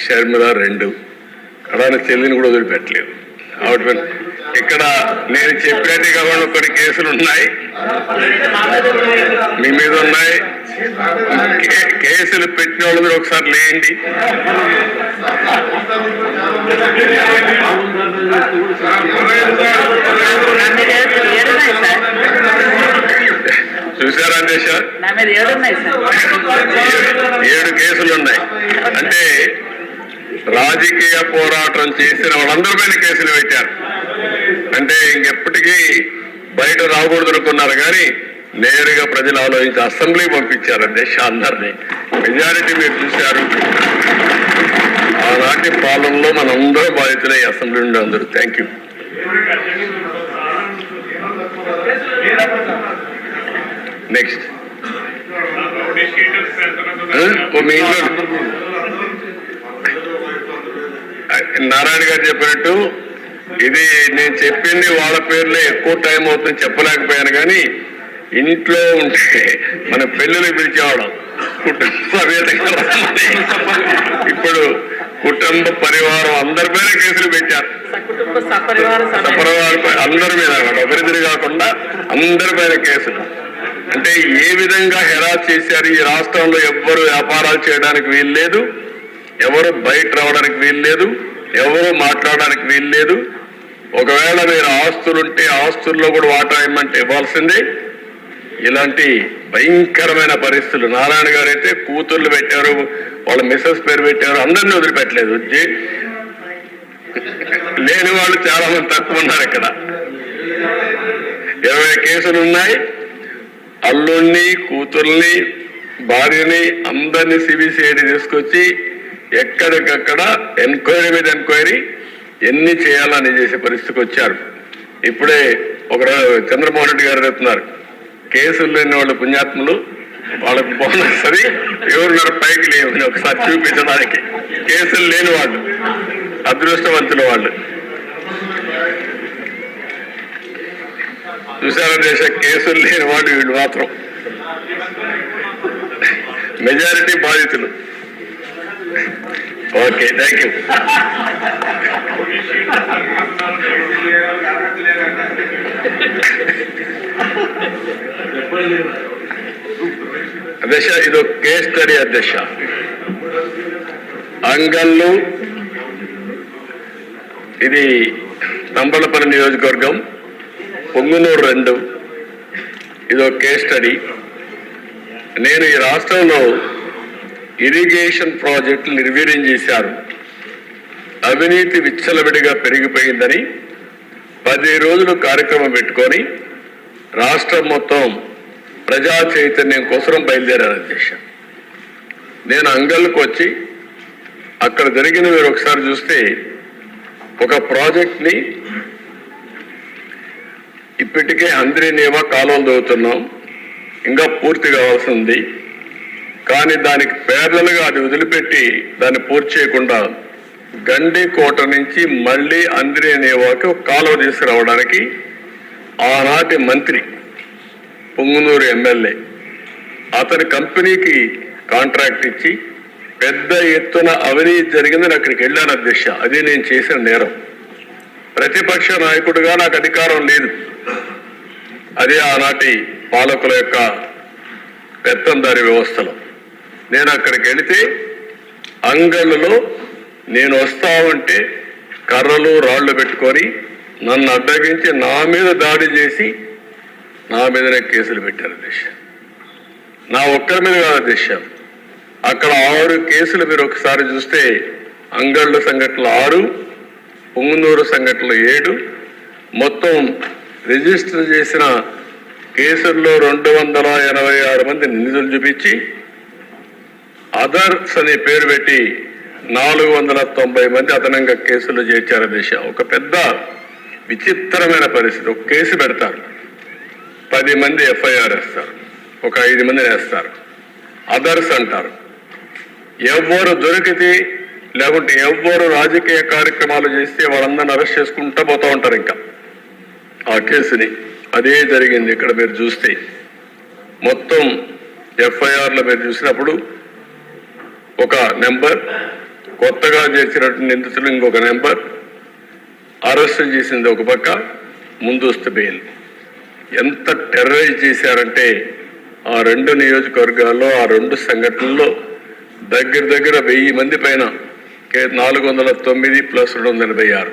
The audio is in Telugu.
షర్మిల 2 కడాన చెల్లిని కూడా వదిలిపెట్టలేదు. ఇక్కడ నేను చెప్పినట్టు కాకుండా కొన్ని కేసులు ఉన్నాయి, మీ మీద ఉన్నాయి. కేసులు పెట్టిన వాళ్ళు మీరు ఒకసారి లేండి. చూసారా దేశ 7 కేసులు ఉన్నాయి. అంటే రాజకీయ పోరాటం చేసిన వాళ్ళందరి పైన కేసులు పెట్టారు. అంటే ఇంకెప్పటికీ బయట రాకూడదు అనుకున్నారు, కానీ నేరుగా ప్రజలు ఆలోచించి అసెంబ్లీ పంపించారు దేశ అందరినీ. మెజారిటీ మీరు చూశారు. ఆనాటి పాలనలో మనందరూ బాధితులై అసెంబ్లీ నుండి అందరూ. Thank you. నెక్స్ట్ నారాయణ గారు చెప్పినట్టు ఇది నేను చెప్పింది వాళ్ళ పేర్లే ఎక్కువ టైం అవుతుంది చెప్పలేకపోయాను, కానీ ఇంట్లో ఉంటే మన పెళ్ళిళ్ళు పిలిచేవాళ్ళం కుటుంబ ఇప్పుడు కుటుంబ పరివారం అందరి పైన కేసులు పెట్టారు. సపరివారం అందరి మీద ఒకరిద్దరు కాకుండా అందరి పైన కేసులు. అంటే ఏ విధంగా హెరాస్ చేశారు. ఈ రాష్ట్రంలో ఎవ్వరు వ్యాపారాలు చేయడానికి వీలు లేదు, ఎవరు బయట రావడానికి వీలు లేదు, ఎవరు మాట్లాడడానికి వీలు లేదు. ఒకవేళ మీరు ఆస్తులుంటే ఆస్తుల్లో కూడా వాటా ఇవ్వమంటే ఇవ్వాల్సిందే. ఇలాంటి భయంకరమైన పరిస్థితులు. నారాయణ గారు అయితే కూతుర్లు పెట్టారు, వాళ్ళ మిస్సెస్ పేరు పెట్టారు, అందరినీ వదిలిపెట్టలేదు. లేని వాళ్ళు చాలా మంది తక్కువ ఉన్నారు. ఇక్కడ 20 కేసులు ఉన్నాయి. అల్లుణ్ణి, కూతుర్ని, భార్యని అందరినీ సిబిసిఐడి తీసుకొచ్చి ఎక్కడికక్కడ ఎంక్వైరీ మీద ఎంక్వైరీ ఎన్ని చేయాలని చేసే పరిస్థితికి వచ్చారు. ఇప్పుడే ఒక చంద్రమోహన్ రెడ్డి గారు చెప్తున్నారు, కేసులు లేని వాళ్ళు పుణ్యాత్ములు, వాళ్ళకు బోనస్ అది ఎవరున్నారు పైకి లేవు ఒకసారి చూపించడానికి. కేసులు లేని వాళ్ళు అదృష్టవంతుల వాళ్ళు. చూసారా దేశ కేసులు లేని వాళ్ళు వీళ్ళు మాత్రం మెజారిటీ బాధితులు. Okay, thank you. అధ్యక్ష, ఇది కేస్ స్టడీ. అధ్యక్ష, అంగళ్ళు, ఇది తంబలపల్లి నియోజకవర్గం, పొంగునూరు 2. ఇది ఒక కేస్ స్టడీ. నేను ఈ రాష్ట్రంలో ఇరిగేషన్ ప్రాజెక్టులు నిర్వీర్యం చేశారు, అవినీతి విచ్చలవిడిగా పెరిగిపోయిందని 10 రోజులు కార్యక్రమం పెట్టుకొని రాష్ట్రం మొత్తం ప్రజా చైతన్యం కోసం బయలుదేరారు. అధ్యక్ష, నేను అంగళ్ళకు వచ్చి అక్కడ జరిగిన మీరు ఒకసారి చూస్తే ఒక ప్రాజెక్ట్ని ఇప్పటికే అంద్రినేవా కాలువలు దవ్వుతున్నాం, ఇంకా పూర్తి కావాల్సింది. కానీ దానికి ప్యారలల్గా అది వదిలిపెట్టి దాన్ని పూర్తి చేయకుండా గండికోట నుంచి మళ్ళీ అంద్రినేవాకి ఒక కాలువ తీసుకురావడానికి ఆనాటి మంత్రి పొంగునూరు ఎమ్మెల్యే అతని కంపెనీకి కాంట్రాక్ట్ ఇచ్చి పెద్ద ఎత్తున అవినీతి జరిగిందని అక్కడికి వెళ్ళాను. అధ్యక్ష, అది నేను చేసిన నేరం. ప్రతిపక్ష నాయకుడిగా నాకు అధికారం లేదు. అదే ఆనాటి పాలకుల యొక్క పెత్తందారి వ్యవస్థలో నేను అక్కడికి వెళితే అంగళ్ళలో నేను వస్తా ఉంటే కర్రలు రాళ్లు పెట్టుకొని నన్ను అడ్డగించి నా మీద దాడి చేసి నా మీదనే కేసులు పెట్టారు. అధ్యక్ష, నా ఒక్కరి మీద కాదు అధ్యక్ష, అక్కడ 6 కేసులు మీరు ఒకసారి చూస్తే అంగళ్ళు సంఘటనలు 6, పొంగునూరు సంఘటనలు 7, మొత్తం రిజిస్టర్ చేసిన కేసుల్లో 286 మంది నిందితులు చూపించి అదర్స్ అనే పేరు పెట్టి 490 మంది అదనంగా కేసులు చేర్చారు. దిశ ఒక పెద్ద విచిత్రమైన పరిస్థితి. ఒక కేసు పెడతారు, 10 మంది ఎఫ్ఐఆర్ వేస్తారు, ఒక 5 మందిని వేస్తారు, అదర్స్ అంటారు. ఎవరు దొరికితే లేకుంటే ఎవరు రాజకీయ కార్యక్రమాలు చేస్తే వాళ్ళందరిని అరెస్ట్ చేసుకుంటూ పోతూ ఉంటారు. ఇంకా ఆ కేసుని అదే జరిగింది. ఇక్కడ మీరు చూస్తే మొత్తం ఎఫ్ఐఆర్లో మీరు చూసినప్పుడు ఒక నెంబర్, కొత్తగా చేసినట్టు నిందితులు ఇంకొక నెంబర్, అరెస్ట్ చేసింది ఒక పక్క, ముందస్తు బెయిల్. ఎంత టెర్రరైజ్ చేశారంటే ఆ 2 నియోజకవర్గాల్లో ఆ 2 సంఘటనల్లో దగ్గర 1000 మంది పైన 409 + 286